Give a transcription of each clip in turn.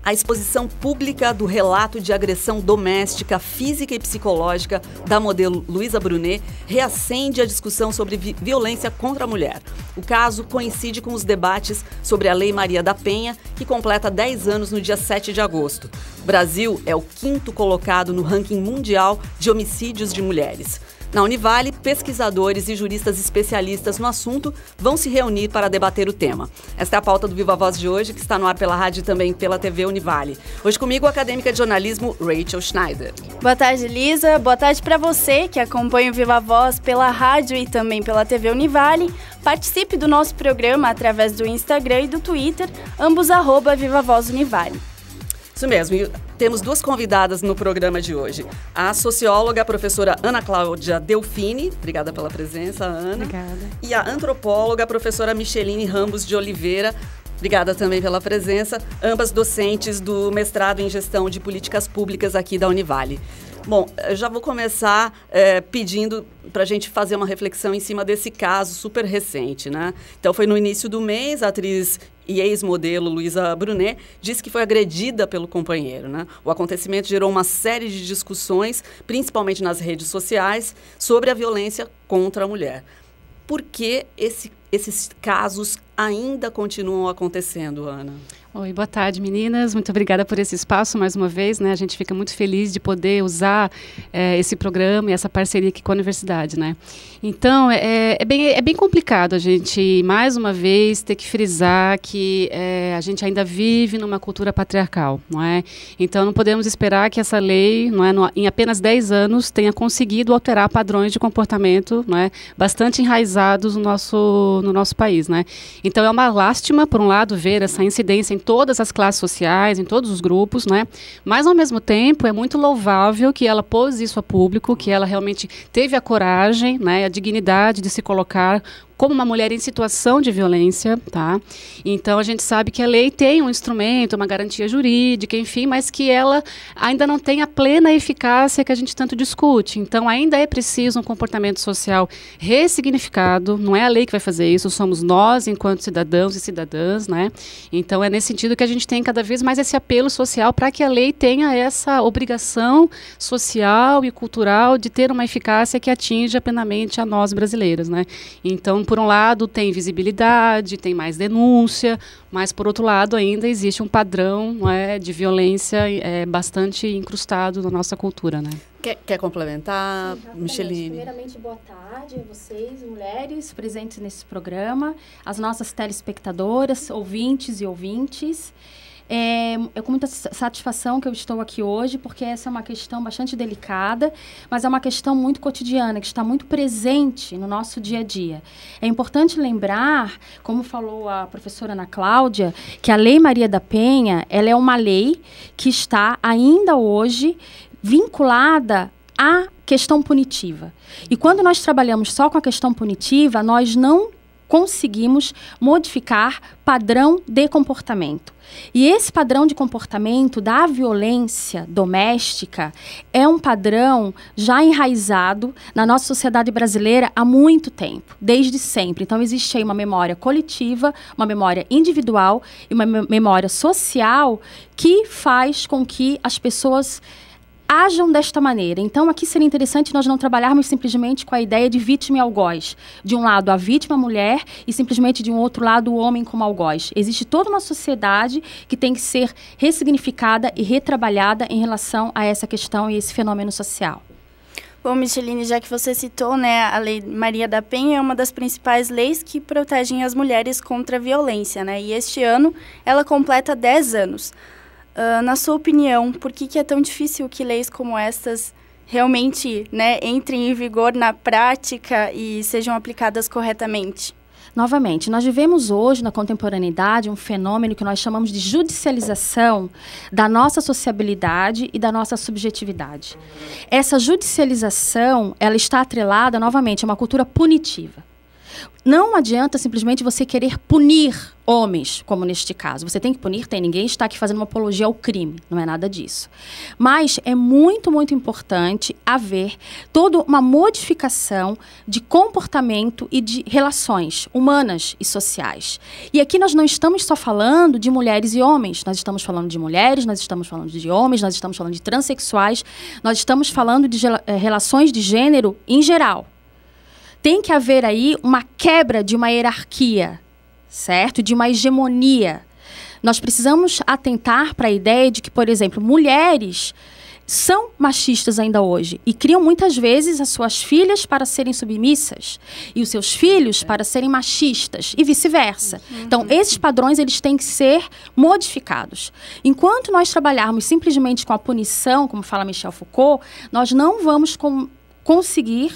A exposição pública do relato de agressão doméstica, física e psicológica da modelo Luísa Brunet reacende a discussão sobre violência contra a mulher. O caso coincide com os debates sobre a Lei Maria da Penha, que completa 10 anos no dia 7 de agosto. O Brasil é o 5º colocado no ranking mundial de homicídios de mulheres. Na Univale, pesquisadores e juristas especialistas no assunto vão se reunir para debater o tema. Esta é a pauta do Viva Voz de hoje, que está no ar pela rádio e também pela TV Univale. Hoje comigo, a acadêmica de jornalismo Rachel Schneider. Boa tarde, Lisa. Boa tarde para você que acompanha o Viva Voz pela rádio e também pela TV Univale. Participe do nosso programa através do Instagram e do Twitter, ambos @VivaVozUnivale. Isso mesmo, e temos duas convidadas no programa de hoje. A socióloga, a professora Ana Cláudia Delfini, obrigada pela presença, Ana. Obrigada. E a antropóloga, a professora Micheline Ramos de Oliveira, obrigada também pela presença, ambas docentes do mestrado em gestão de políticas públicas aqui da Univale. Bom, eu já vou começar pedindo para a gente fazer uma reflexão em cima desse caso super recente, né? Então, foi no início do mês, a atriz e ex-modelo Luísa Brunet disse que foi agredida pelo companheiro, né? O acontecimento gerou uma série de discussões, principalmente nas redes sociais, sobre a violência contra a mulher. Por que esses casos ainda continuam acontecendo, Ana? Oi, boa tarde, meninas. Muito obrigada por esse espaço mais uma vez, né? A gente fica muito feliz de poder usar esse programa e essa parceria aqui com a universidade, né? Então, é bem complicado a gente, mais uma vez, ter que frisar que a gente ainda vive numa cultura patriarcal, não é? Então, não podemos esperar que essa lei, não é, em apenas 10 anos, tenha conseguido alterar padrões de comportamento, não é, bastante enraizados no nosso país, né? Então, é uma lástima, por um lado, ver essa incidência em todas as classes sociais, em todos os grupos, né? Mas, ao mesmo tempo, é muito louvável que ela pôs isso a público, que ela realmente teve a coragem, né, a dignidade de se colocar como uma mulher em situação de violência, tá? Então, a gente sabe que a lei tem um instrumento, uma garantia jurídica, enfim, mas que ela ainda não tem a plena eficácia que a gente tanto discute. Então, ainda é preciso um comportamento social ressignificado, não é a lei que vai fazer isso, somos nós, enquanto cidadãos e cidadãs, né? Então, é nesse sentido que a gente tem cada vez mais esse apelo social para que a lei tenha essa obrigação social e cultural de ter uma eficácia que atinja plenamente a nós brasileiras, né? Então, por um lado, tem visibilidade, tem mais denúncia, mas, por outro lado, ainda existe um padrão, não é, de violência bastante incrustado na nossa cultura, né? Quer complementar, Sim, Micheline? Primeiramente, boa tarde a vocês, mulheres presentes nesse programa, as nossas telespectadoras, ouvintes e ouvintes. É com muita satisfação que eu estou aqui hoje, porque essa é uma questão bastante delicada, mas é uma questão muito cotidiana, que está muito presente no nosso dia a dia. É importante lembrar, como falou a professora Ana Cláudia, que a Lei Maria da Penha, ela é uma lei que está ainda hoje vinculada à questão punitiva. E quando nós trabalhamos só com a questão punitiva, nós não conseguimos modificar padrão de comportamento. E esse padrão de comportamento da violência doméstica é um padrão já enraizado na nossa sociedade brasileira há muito tempo, desde sempre. Então, existe aí uma memória coletiva, uma memória individual e uma memória social que faz com que as pessoas ajam desta maneira. Então, aqui seria interessante nós não trabalharmos simplesmente com a ideia de vítima e algoz. De um lado, a vítima, a mulher, e simplesmente de um outro lado, o homem como algoz. Existe toda uma sociedade que tem que ser ressignificada e retrabalhada em relação a essa questão e esse fenômeno social. Bom, Micheline, já que você citou, né, a Lei Maria da Penha é uma das principais leis que protegem as mulheres contra a violência, né? E este ano ela completa 10 anos. Na sua opinião, por que é tão difícil que leis como estas realmente, né, entrem em vigor na prática e sejam aplicadas corretamente? Novamente, nós vivemos hoje, na contemporaneidade, um fenômeno que nós chamamos de judicialização da nossa sociabilidade e da nossa subjetividade. Essa judicialização, ela está atrelada, novamente, a uma cultura punitiva. Não adianta simplesmente você querer punir homens, como neste caso. Você tem que punir, ninguém está aqui fazendo uma apologia ao crime, não é nada disso. Mas é muito, muito importante haver toda uma modificação de comportamento e de relações humanas e sociais. E aqui nós não estamos só falando de mulheres e homens, nós estamos falando de mulheres, nós estamos falando de homens, nós estamos falando de transexuais, nós estamos falando de relações de gênero em geral. Tem que haver aí uma quebra de uma hierarquia, certo? De uma hegemonia. Nós precisamos atentar para a ideia de que, por exemplo, mulheres são machistas ainda hoje e criam muitas vezes as suas filhas para serem submissas e os seus filhos para serem machistas e vice-versa. Então, esses padrões eles têm que ser modificados. Enquanto nós trabalharmos simplesmente com a punição, como fala Michel Foucault, nós não vamos conseguir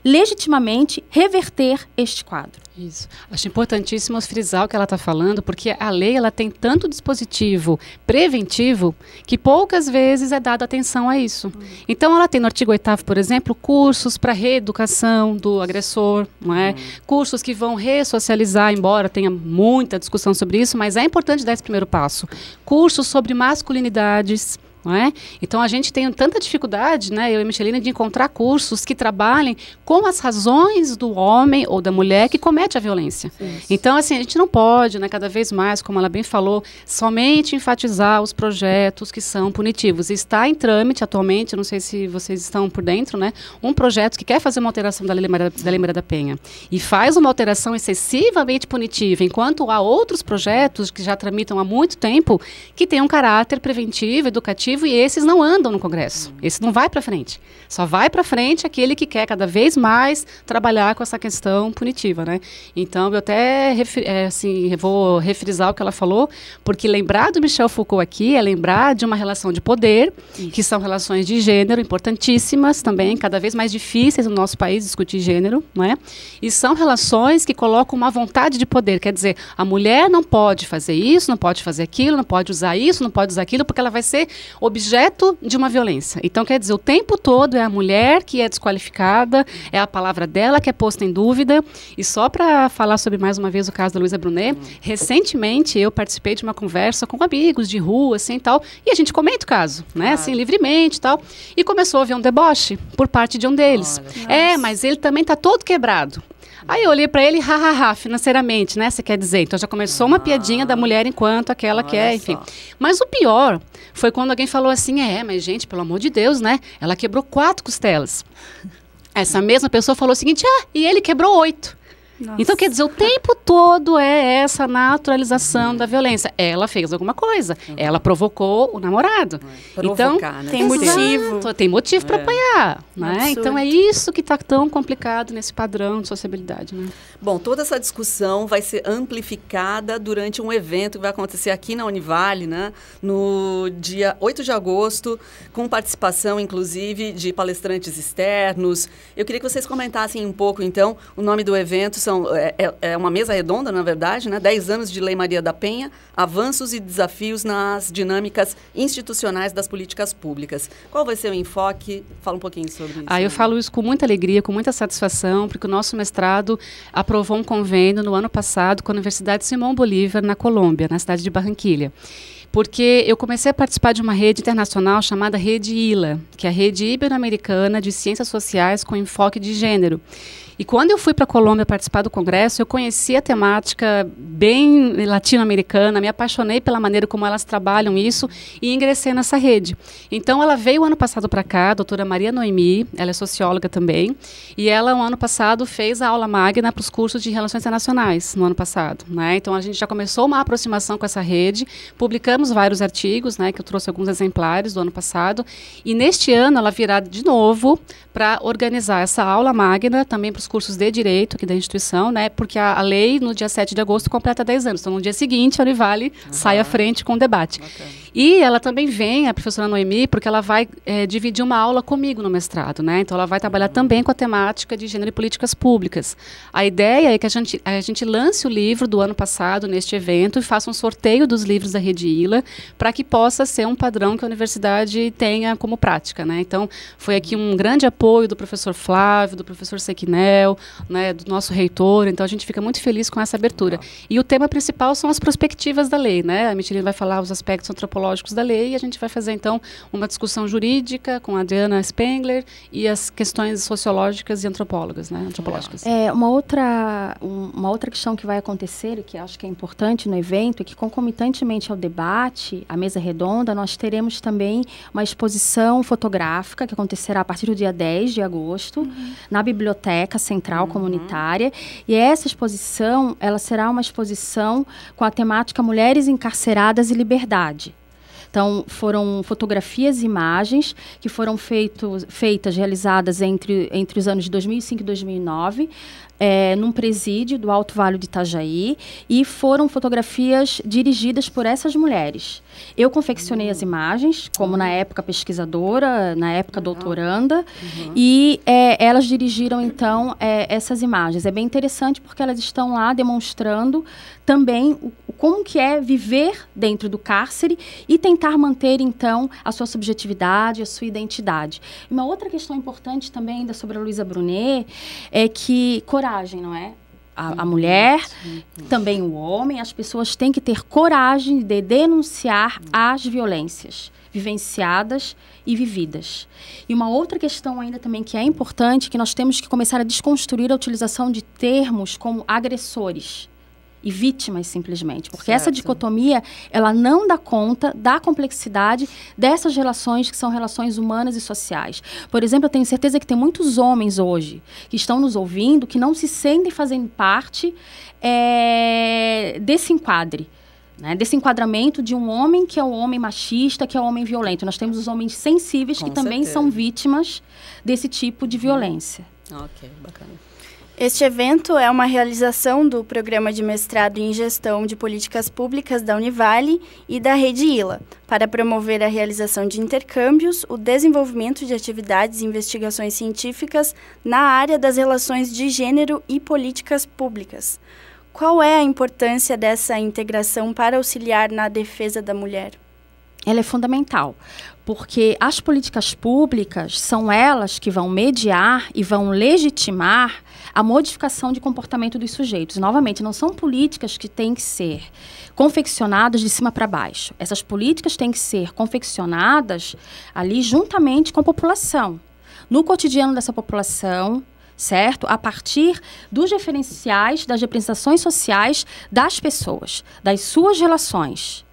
legitimamente reverter este quadro. Isso. Acho importantíssimo frisar o que ela está falando, porque a lei ela tem tanto dispositivo preventivo que poucas vezes é dada atenção a isso. Então, ela tem no artigo 8º, por exemplo, cursos para reeducação do agressor, não é? Cursos que vão ressocializar, embora tenha muita discussão sobre isso, mas é importante dar esse primeiro passo. Cursos sobre masculinidades, não é? Então, a gente tem tanta dificuldade, né, eu e Michelina, de encontrar cursos que trabalhem com as razões do homem ou da mulher que comete a violência. Isso. Então, assim, a gente não pode, né, cada vez mais, como ela bem falou, somente enfatizar os projetos que são punitivos. Está em trâmite atualmente, não sei se vocês estão por dentro, né, um projeto que quer fazer uma alteração da Lei Maria da Penha e faz uma alteração excessivamente punitiva, enquanto há outros projetos que já tramitam há muito tempo que têm um caráter preventivo, educativo, e esses não andam no Congresso. Esse não vai para frente. Só vai para frente aquele que quer cada vez mais trabalhar com essa questão punitiva, né? Então, eu até vou refrisar o que ela falou, porque lembrar do Michel Foucault aqui é lembrar de uma relação de poder, que são relações de gênero importantíssimas também, cada vez mais difíceis no nosso país discutir gênero, não é? E são relações que colocam uma vontade de poder, quer dizer, a mulher não pode fazer isso, não pode fazer aquilo, não pode usar isso, não pode usar aquilo, porque ela vai ser objeto de uma violência. Então, quer dizer, o tempo todo é a mulher que é desqualificada, é a palavra dela que é posta em dúvida. E só para falar sobre, mais uma vez, o caso da Luísa Brunet, recentemente eu participei de uma conversa com amigos de rua, assim, e tal, e a gente comenta o caso, né, assim, livremente e tal, e começou a haver um deboche por parte de um deles. Mas ele também está todo quebrado. Aí eu olhei para ele, financeiramente, né? Você quer dizer? Então já começou uma piadinha da mulher enquanto aquela quer, enfim. Mas o pior foi quando alguém falou assim, mas gente, pelo amor de Deus, né? Ela quebrou 4 costelas. Essa mesma pessoa falou o seguinte, e ele quebrou 8. Nossa. Então, quer dizer, o tempo todo é essa naturalização da violência. Ela fez alguma coisa. Ela provocou o namorado. Então, né? Tem motivo. Tem motivo para apanhar. Né? Então, é isso que está tão complicado nesse padrão de sociabilidade. Né? Bom, toda essa discussão vai ser amplificada durante um evento que vai acontecer aqui na Univale, né? No dia 8 de agosto, com participação, inclusive, de palestrantes externos. Eu queria que vocês comentassem um pouco, então, o nome do evento. É uma mesa redonda, na verdade, né? 10 anos de Lei Maria da Penha, avanços e desafios nas dinâmicas institucionais das políticas públicas. Qual vai ser o enfoque? Fala um pouquinho sobre isso. Eu falo isso com muita alegria, com muita satisfação, porque o nosso mestrado aprovou um convênio no ano passado com a Universidade Simão Bolívar, na Colômbia, na cidade de Barranquilha. Porque eu comecei a participar de uma rede internacional chamada Rede ILA, que é a Rede Ibero-Americana de Ciências Sociais com enfoque de gênero. E quando eu fui para a Colômbia participar do congresso, eu conheci a temática bem latino-americana, me apaixonei pela maneira como elas trabalham isso e ingressei nessa rede. Então, ela veio ano passado para cá, a doutora Maria Noemi, ela é socióloga também, e ela, no ano passado, fez a aula magna para os cursos de Relações Internacionais, no ano passado. Né? Então, a gente já começou uma aproximação com essa rede, publicamos vários artigos, né, que eu trouxe alguns exemplares do ano passado, e neste ano ela virá de novo para organizar essa aula magna também para os cursos de Direito aqui da instituição, né, porque a lei, no dia 7 de agosto, completa 10 anos. Então, no dia seguinte, a Univale sai à frente com o debate. E ela também vem, a professora Noemi, porque ela vai dividir uma aula comigo no mestrado, né? Então, ela vai trabalhar também com a temática de gênero e políticas públicas. A ideia é que a gente lance o livro do ano passado neste evento e faça um sorteio dos livros da Rede ILA para que possa ser um padrão que a universidade tenha como prática, né? Então, foi aqui um grande apoio do professor Flávio, do professor Sequinel, né, do nosso reitor. Então, a gente fica muito feliz com essa abertura. E o tema principal são as prospectivas da lei, né? A Michelina vai falar os aspectos antropológicos da lei e a gente vai fazer, então, uma discussão jurídica com a Adriana Spengler e as questões sociológicas e antropológicas. Uma outra questão que vai acontecer, e que acho que é importante no evento, é que concomitantemente ao debate, à mesa redonda, nós teremos também uma exposição fotográfica que acontecerá a partir do dia 10 de agosto, na Biblioteca Central Comunitária. E essa exposição, ela será uma exposição com a temática Mulheres Encarceradas e Liberdade. Então, foram fotografias e imagens que foram realizadas entre os anos de 2005 e 2009, num presídio do Alto Vale de Itajaí, e foram fotografias dirigidas por essas mulheres. Eu confeccionei as imagens, como na época pesquisadora, na época doutoranda, e elas dirigiram, então, essas imagens. É bem interessante porque elas estão lá demonstrando também como que é viver dentro do cárcere e tentar manter, então, a sua subjetividade, a sua identidade. E uma outra questão importante também ainda sobre a Luísa Brunet é que coragem, não é? A mulher, também o homem, as pessoas têm que ter coragem de denunciar as violências vivenciadas e vividas. E uma outra questão ainda também que é importante, que nós temos que começar a desconstruir a utilização de termos como agressores e vítimas, simplesmente. Porque essa dicotomia, ela não dá conta da complexidade dessas relações que são relações humanas e sociais. Por exemplo, eu tenho certeza que tem muitos homens hoje que estão nos ouvindo que não se sentem fazendo parte desse enquadre. Né, desse enquadramento de um homem que é um homem machista, que é um homem violento. Nós temos os homens sensíveis que também são vítimas desse tipo de violência. Ok, bacana. Este evento é uma realização do Programa de Mestrado em Gestão de Políticas Públicas da Univale e da Rede ILA, para promover a realização de intercâmbios, o desenvolvimento de atividades e investigações científicas na área das relações de gênero e políticas públicas. Qual é a importância dessa integração para auxiliar na defesa da mulher? Ela é fundamental, porque as políticas públicas são elas que vão mediar e vão legitimar a modificação de comportamento dos sujeitos. Novamente, não são políticas que têm que ser confeccionadas de cima para baixo. Essas políticas têm que ser confeccionadas ali juntamente com a população, no cotidiano dessa população, certo? A partir dos referenciais, das representações sociais das pessoas, das suas relações.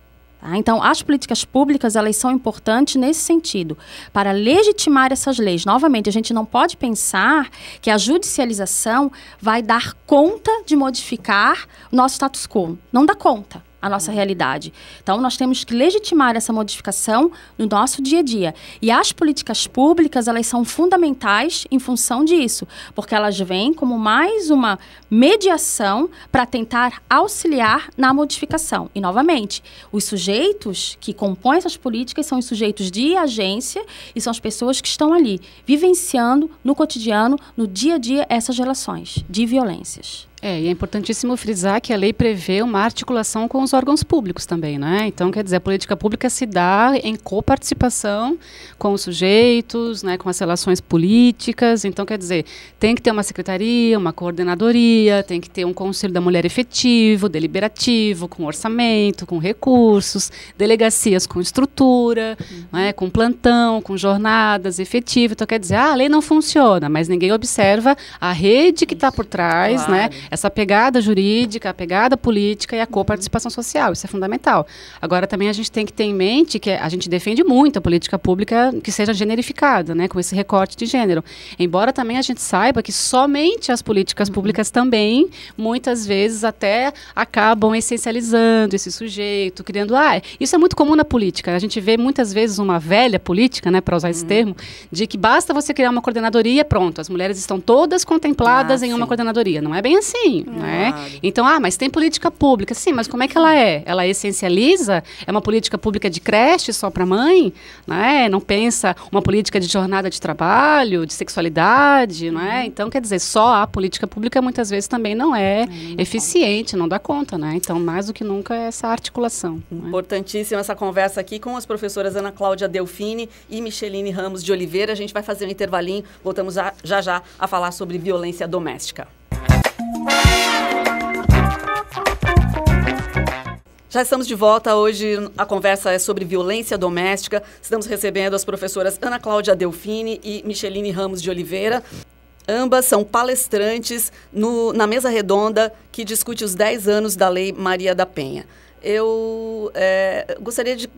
Então, as políticas públicas, elas são importantes nesse sentido, para legitimar essas leis. Novamente, a gente não pode pensar que a judicialização vai dar conta de modificar o nosso status quo. Não dá conta a nossa realidade. Então, nós temos que legitimar essa modificação no nosso dia a dia. E as políticas públicas, elas são fundamentais em função disso, porque elas vêm como mais uma mediação para tentar auxiliar na modificação. E, novamente, os sujeitos que compõem essas políticas são os sujeitos de agência e são as pessoas que estão ali, vivenciando no cotidiano, no dia a dia, essas relações de violências. E é importantíssimo frisar que a lei prevê uma articulação com os órgãos públicos também, né? Então, quer dizer, a política pública se dá em coparticipação com os sujeitos, né, com as relações políticas. Então, quer dizer, tem que ter uma secretaria, uma coordenadoria, tem que ter um conselho da mulher efetivo, deliberativo, com orçamento, com recursos, delegacias com estrutura, né, com plantão, com jornadas efetivas. Então, quer dizer, a lei não funciona, mas ninguém observa a rede que está por trás, né? Essa pegada jurídica, a pegada política e a coparticipação social, isso é fundamental. Agora, também a gente tem que ter em mente que a gente defende muito a política pública que seja generificada, né, com esse recorte de gênero. Embora também a gente saiba que somente as políticas públicas também, muitas vezes até acabam essencializando esse sujeito, criando... isso é muito comum na política. A gente vê muitas vezes uma velha política, né, para usar esse termo, de que basta você criar uma coordenadoria, pronto, as mulheres estão todas contempladas em uma coordenadoria. Não é bem assim. assim, né? Então, mas tem política pública. Sim, mas como é que ela é? Ela essencializa? É uma política pública de creche só para mãe? Né? Não pensa uma política de jornada de trabalho, de sexualidade, né? Então, quer dizer, só a política pública muitas vezes também não é eficiente, não dá conta, né? Então, mais do que nunca, é essa articulação. Né? Importantíssima essa conversa aqui com as professoras Ana Cláudia Delfini e Micheline Ramos de Oliveira. A gente vai fazer um intervalinho, voltamos já a falar sobre violência doméstica. Já estamos de volta. Hoje a conversa é sobre violência doméstica. Estamos recebendo as professoras Ana Cláudia Delfini e Micheline Ramos de Oliveira. Ambas são palestrantes na mesa redonda que discute os 10 anos da Lei Maria da Penha. Eu gostaria de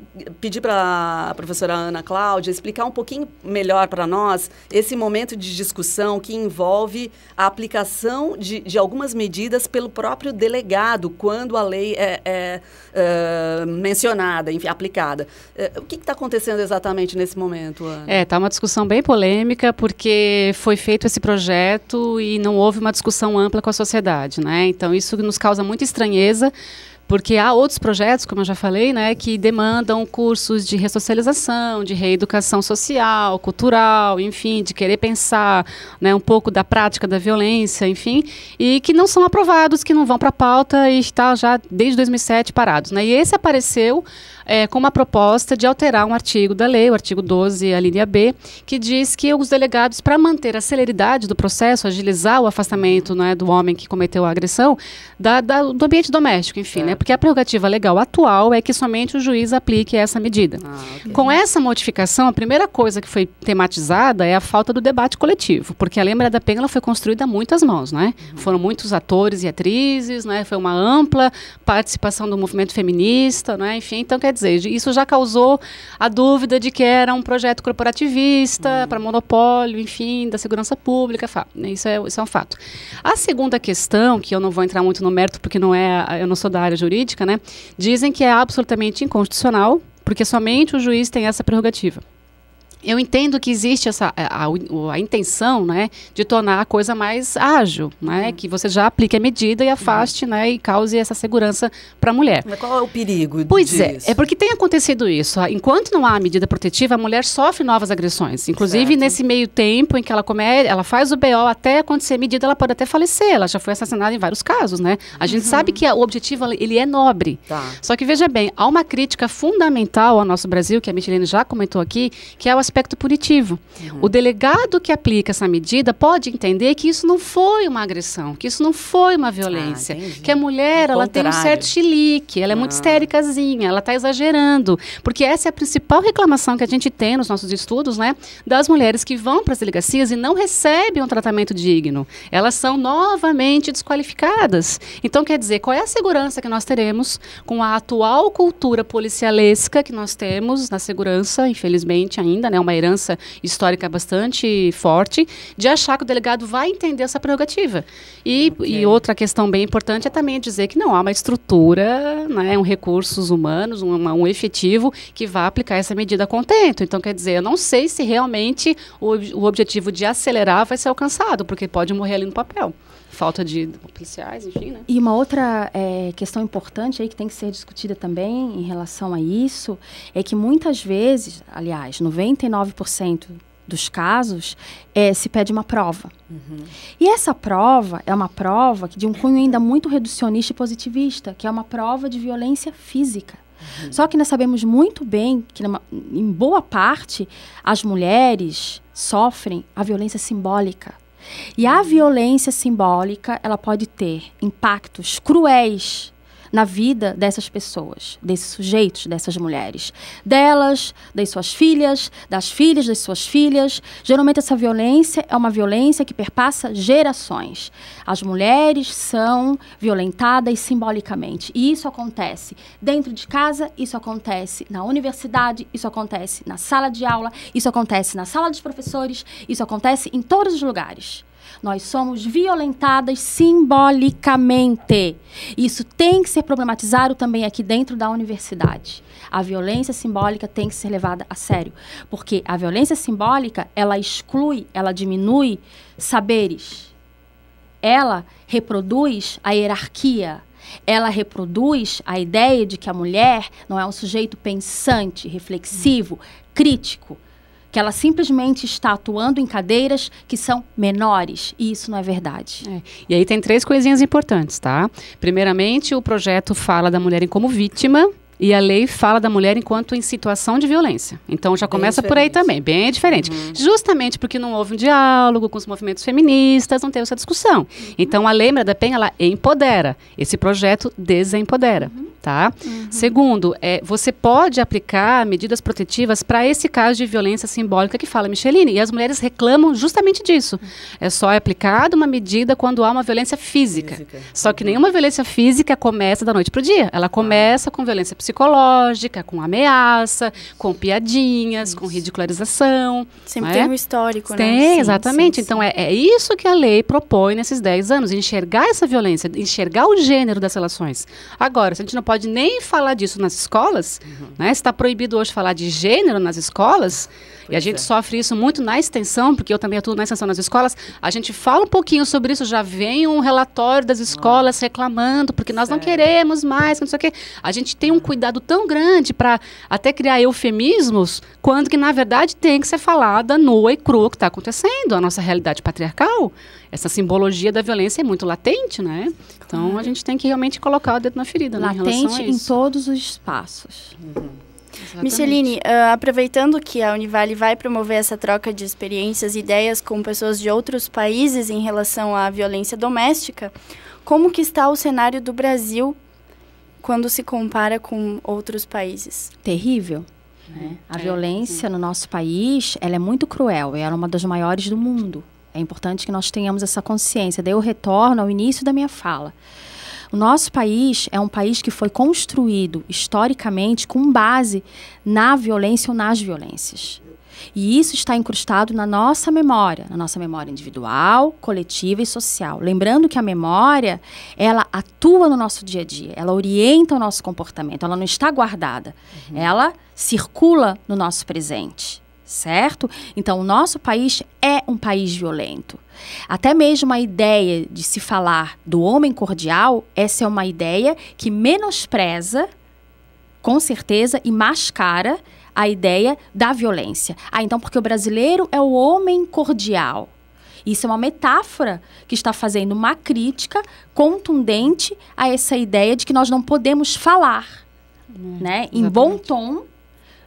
pedir para a professora Ana Cláudia explicar um pouquinho melhor para nós esse momento de discussão que envolve a aplicação de algumas medidas pelo próprio delegado quando a lei é mencionada, enfim, aplicada. O que está acontecendo exatamente nesse momento, Ana? Está uma discussão bem polêmica porque foi feito esse projeto e não houve uma discussão ampla com a sociedade, né? Então isso nos causa muita estranheza, porque há outros projetos, como eu já falei, né, que demandam cursos de ressocialização, de reeducação social, cultural, enfim, de querer pensar, né, um pouco da prática da violência, enfim, e que não são aprovados, que não vão para a pauta e está já desde 2007 parados, né? E esse apareceu com uma proposta de alterar um artigo da lei, o artigo 12, a linha B, que diz que os delegados, para manter a celeridade do processo, agilizar o afastamento, né, do homem que cometeu a agressão, do ambiente doméstico, enfim, né? Porque a prerrogativa legal atual é que somente o juiz aplique essa medida. Okay. Com essa modificação, a primeira coisa que foi tematizada é a falta do debate coletivo, porque a Lei Maria da Penha ela foi construída a muitas mãos, né? Foram muitos atores e atrizes, né? Foi uma ampla participação do movimento feminista, né? Enfim, então quer dizer, isso já causou a dúvida de que era um projeto corporativista para monopólio, enfim, da segurança pública. Isso é um fato. A segunda questão, que eu não vou entrar muito no mérito porque eu não sou da área jurídica, né? Dizem que é absolutamente inconstitucional, porque somente o juiz tem essa prerrogativa. Eu entendo que existe a intenção, né, de tornar a coisa mais ágil, né, que você já aplique a medida e afaste, né, e cause essa segurança para a mulher. Mas qual é o perigo disso? Pois é porque tem acontecido isso. Enquanto não há medida protetiva, a mulher sofre novas agressões. Inclusive, nesse meio tempo em que ela faz o BO até acontecer a medida, ela pode até falecer. Ela já foi assassinada em vários casos, né? A gente sabe que o objetivo ele é nobre. Só que, veja bem, há uma crítica fundamental ao nosso Brasil, que a Micheline já comentou aqui, que é o aspecto punitivo. O delegado que aplica essa medida pode entender que isso não foi uma agressão, que isso não foi uma violência, que a mulher ela tem um certo chilique, ela é muito histéricazinha, ela está exagerando, porque essa é a principal reclamação que a gente tem nos nossos estudos, né, das mulheres que vão para as delegacias e não recebem um tratamento digno. Elas são novamente desqualificadas. Então, quer dizer, qual é a segurança que nós teremos com a atual cultura policialesca que nós temos na segurança, infelizmente ainda, né, uma herança histórica bastante forte, de achar que o delegado vai entender essa prerrogativa. E outra questão bem importante é também dizer que não há uma estrutura, né, recursos humanos, um efetivo que vá aplicar essa medida a contento. Então, quer dizer, eu não sei se realmente o objetivo de acelerar vai ser alcançado, porque pode morrer ali no papel. Falta de policiais, enfim, né? E uma outra questão importante aí que tem que ser discutida também em relação a isso é que muitas vezes, aliás, 99% dos casos, se pede uma prova. E essa prova é uma prova de um cunho ainda muito reducionista e positivista, que é uma prova de violência física. Só que nós sabemos muito bem que, em boa parte, as mulheres sofrem a violência simbólica. E a violência simbólica, ela pode ter impactos cruéis na vida dessas pessoas, desses sujeitos, dessas mulheres. Delas, das suas filhas, das filhas das suas filhas. Geralmente essa violência é uma violência que perpassa gerações. As mulheres são violentadas simbolicamente. E isso acontece dentro de casa, isso acontece na universidade, isso acontece na sala de aula, isso acontece na sala dos professores, isso acontece em todos os lugares. Nós somos violentadas simbolicamente. Isso tem que ser problematizado também aqui dentro da universidade. A violência simbólica tem que ser levada a sério. Porque a violência simbólica, ela exclui, ela diminui saberes. ela reproduz a hierarquia, ela reproduz a ideia de que a mulher não é um sujeito pensante, reflexivo, crítico, que ela simplesmente está atuando em cadeiras que são menores, e isso não é verdade. E aí tem 3 coisinhas importantes, tá? Primeiramente, o projeto fala da mulher como vítima, e a lei fala da mulher enquanto em situação de violência. Então já começa por aí também, bem diferente. Justamente porque não houve um diálogo com os movimentos feministas, não teve essa discussão. Então a Lei Maria da Penha, ela empodera. Esse projeto desempodera. Tá? Segundo, você pode aplicar medidas protetivas para esse caso de violência simbólica que fala Micheline, e as mulheres reclamam justamente disso. É só aplicada uma medida quando há uma violência física. Só que nenhuma violência física começa da noite para o dia. Ela começa com violência psicológica, com ameaça, com piadinhas, com ridicularização. Sempre tem um histórico, né? Tem, exatamente. Então é isso que a lei propõe nesses 10 anos, enxergar essa violência, enxergar o gênero das relações. Agora, se a gente não pode nem falar disso nas escolas, né? Está proibido hoje falar de gênero nas escolas, e a gente sofre isso muito na extensão, porque eu também atuo na extensão nas escolas. A gente fala um pouquinho sobre isso, já vem um relatório das escolas reclamando, porque nós não queremos mais, não sei o quê. A gente tem um cuidado tão grande para até criar eufemismos, quando que, na verdade, tem que ser falada nua e crua o que está acontecendo. A nossa realidade patriarcal, essa simbologia da violência é muito latente, né? Então, a gente tem que realmente colocar o dedo na ferida, né, em relação a isso. Latente em todos os espaços. Micheline, aproveitando que a Univale vai promover essa troca de experiências e ideias com pessoas de outros países em relação à violência doméstica, como que está o cenário do Brasil quando se compara com outros países? Terrível. Né? A violência no nosso país, ela é muito cruel, ela é uma das maiores do mundo. É importante que nós tenhamos essa consciência. Daí eu retorno ao início da minha fala. O nosso país é um país que foi construído historicamente com base na violência ou nas violências. E isso está incrustado na nossa memória individual, coletiva e social. Lembrando que a memória, ela atua no nosso dia a dia, ela orienta o nosso comportamento, ela não está guardada, ela circula no nosso presente. Certo? Então, o nosso país é um país violento. Até mesmo a ideia de se falar do homem cordial, essa é uma ideia que menospreza, com certeza, e mascara a ideia da violência. Então, porque o brasileiro é o homem cordial. Isso é uma metáfora que está fazendo uma crítica contundente a essa ideia de que nós não podemos falar, né, em bom tom,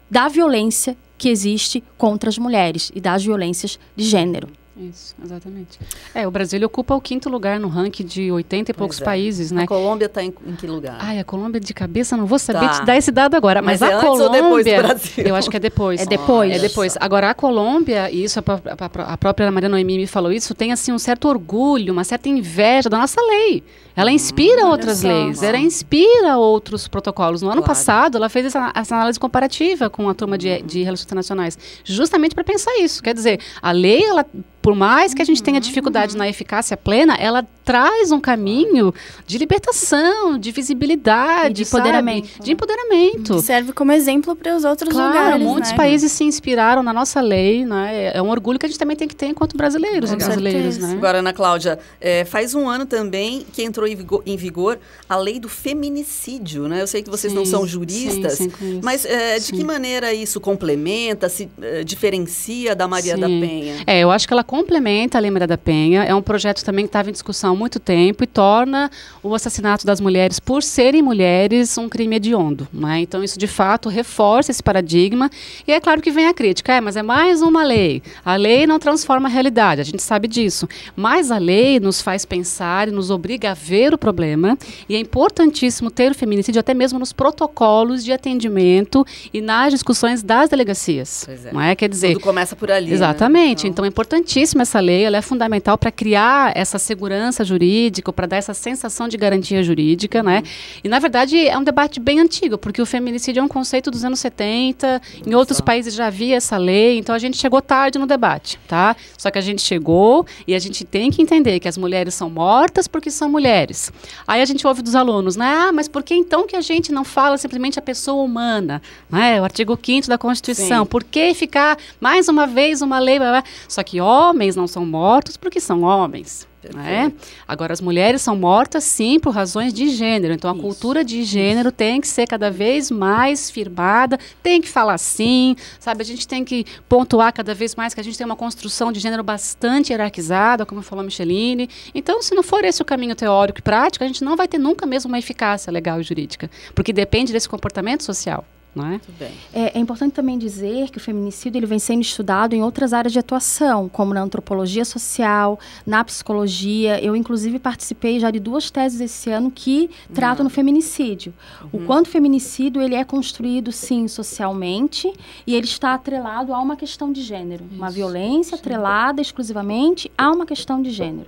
da violência que existe contra as mulheres e das violências de gênero. Isso, exatamente. O Brasil ocupa o 5º lugar no ranking de 80 e poucos países, né? A Colômbia está em que lugar? A Colômbia de cabeça, não vou saber te dar esse dado agora, mas a antes Colômbia... ou depois do Brasil? Eu acho que é depois. É depois. É depois. Agora, a Colômbia, e isso a própria Maria Noemi me falou isso, tem assim um certo orgulho, uma certa inveja da nossa lei. Ela inspira outras leis, ela inspira outros protocolos. No ano passado, ela fez essa análise comparativa com a turma de Relações Internacionais, justamente para pensar isso. Quer dizer, a lei, ela, por mais que a gente tenha dificuldade na eficácia plena, ela traz um caminho de libertação, de visibilidade, de empoderamento. De empoderamento. Que serve como exemplo para os outros lugares. Muitos países se inspiraram na nossa lei, né? É um orgulho que a gente também tem que ter enquanto brasileiros e brasileiras, né? Agora, Ana Cláudia, faz um ano também que entrou em vigor a lei do feminicídio, né? Eu sei que vocês não são juristas, mas de que maneira isso complementa, se diferencia da Maria da Penha? Eu acho que ela complementa a Lei Maria da Penha. É um projeto também que estava em discussão há muito tempo e torna o assassinato das mulheres por serem mulheres um crime hediondo, né? Então isso de fato reforça esse paradigma e é claro que vem a crítica, mas é mais uma lei. A lei não transforma a realidade, a gente sabe disso, mas a lei nos faz pensar e nos obriga a ver o problema e é importantíssimo ter o feminicídio até mesmo nos protocolos de atendimento e nas discussões das delegacias. Não é? Quer dizer, tudo começa por ali. Exatamente. Né? Então é importantíssima essa lei, ela é fundamental para criar essa segurança jurídica, para dar essa sensação de garantia jurídica, né? E na verdade é um debate bem antigo, porque o feminicídio é um conceito dos anos 70, em outros países já havia essa lei, então a gente chegou tarde no debate, tá? Só que a gente chegou e a gente tem que entender que as mulheres são mortas porque são mulheres. Aí a gente ouve dos alunos, né? Mas por que então que a gente não fala simplesmente a pessoa humana? Né? O artigo 5º da Constituição. Sim. Por que ficar mais uma vez uma lei? Blá, blá? Só que homens não são mortos porque são homens. Né? Agora, as mulheres são mortas, sim, por razões de gênero. Então, a cultura de gênero tem que ser cada vez mais firmada, tem que falar sim, sabe? A gente tem que pontuar cada vez mais que a gente tem uma construção de gênero bastante hierarquizada, como falou a Micheline. Então, se não for esse o caminho teórico e prático, a gente não vai ter nunca mesmo uma eficácia legal e jurídica, porque depende desse comportamento social. Não é? Muito bem. É importante também dizer que o feminicídio ele vem sendo estudado em outras áreas de atuação, como na antropologia social, na psicologia. Eu, inclusive, participei já de 2 teses esse ano que tratam no feminicídio. O quanto o feminicídio ele é construído, sim, socialmente, e ele está atrelado a uma questão de gênero. Uma violência atrelada exclusivamente a uma questão de gênero.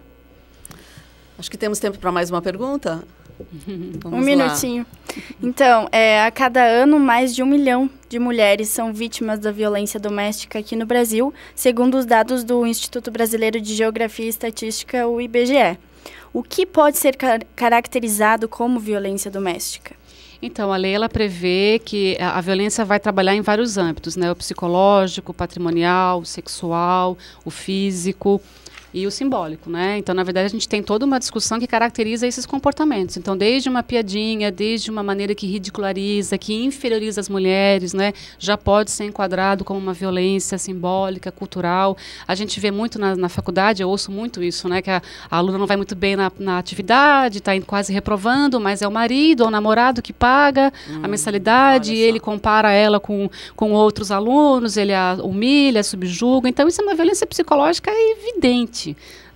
Acho que temos tempo para mais uma pergunta. Um minutinho. Então, a cada ano, mais de 1 milhão de mulheres são vítimas da violência doméstica aqui no Brasil, segundo os dados do Instituto Brasileiro de Geografia e Estatística, o IBGE. O que pode ser caracterizado como violência doméstica? Então, a lei ela prevê que a violência vai trabalhar em vários âmbitos, né? O psicológico, o patrimonial, o sexual, o físico e o simbólico, né? Então, na verdade, a gente tem toda uma discussão que caracteriza esses comportamentos. Então, desde uma piadinha, desde uma maneira que ridiculariza, que inferioriza as mulheres, né? Já pode ser enquadrado como uma violência simbólica, cultural. A gente vê muito na faculdade, eu ouço muito isso, né? Que a aluna não vai muito bem na atividade, está quase reprovando, mas é o marido ou o namorado que paga a mensalidade, e ele compara ela com outros alunos, ele a humilha, a subjuga. Então, isso é uma violência psicológica evidente.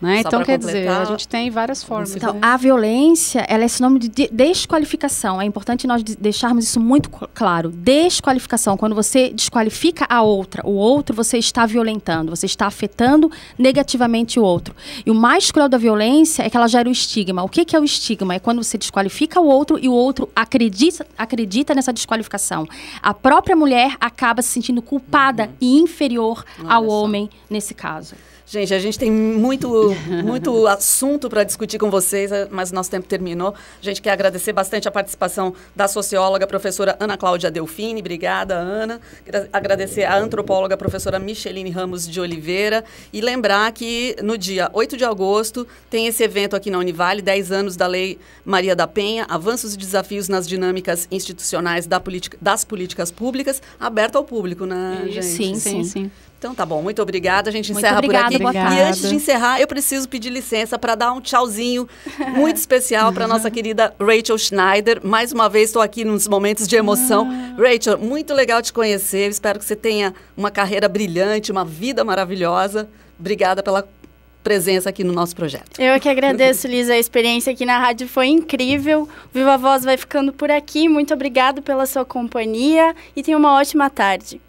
Né? Então, quer dizer, a gente tem várias formas. Então, a violência, ela é sinônimo de desqualificação. É importante nós deixarmos isso muito claro. Desqualificação, quando você desqualifica a outra, o outro, você está violentando, você está afetando negativamente o outro. E o mais cruel da violência é que ela gera o estigma. O que é o estigma? É quando você desqualifica o outro e o outro acredita nessa desqualificação. A própria mulher acaba se sentindo culpada e inferior ao homem nesse caso. Gente, a gente tem muito assunto para discutir com vocês, mas nosso tempo terminou. A gente quer agradecer bastante a participação da socióloga, professora Ana Cláudia Delfini. Obrigada, Ana. Agradecer à antropóloga, professora Micheline Ramos de Oliveira. E lembrar que no dia 8 de agosto tem esse evento aqui na Univale, 10 anos da Lei Maria da Penha, avanços e desafios nas dinâmicas institucionais das políticas públicas, aberto ao público, né, gente? Sim. Então tá bom, muito obrigada. A gente encerra por aqui. E antes de encerrar, eu preciso pedir licença para dar um tchauzinho muito especial para nossa querida Rachel Schneider. Mais uma vez estou aqui nos momentos de emoção. Rachel, muito legal te conhecer. Eu espero que você tenha uma carreira brilhante, uma vida maravilhosa. Obrigada pela presença aqui no nosso projeto. Eu que agradeço, Lisa. A experiência aqui na rádio foi incrível. Viva Voz vai ficando por aqui. Muito obrigado pela sua companhia e tenha uma ótima tarde.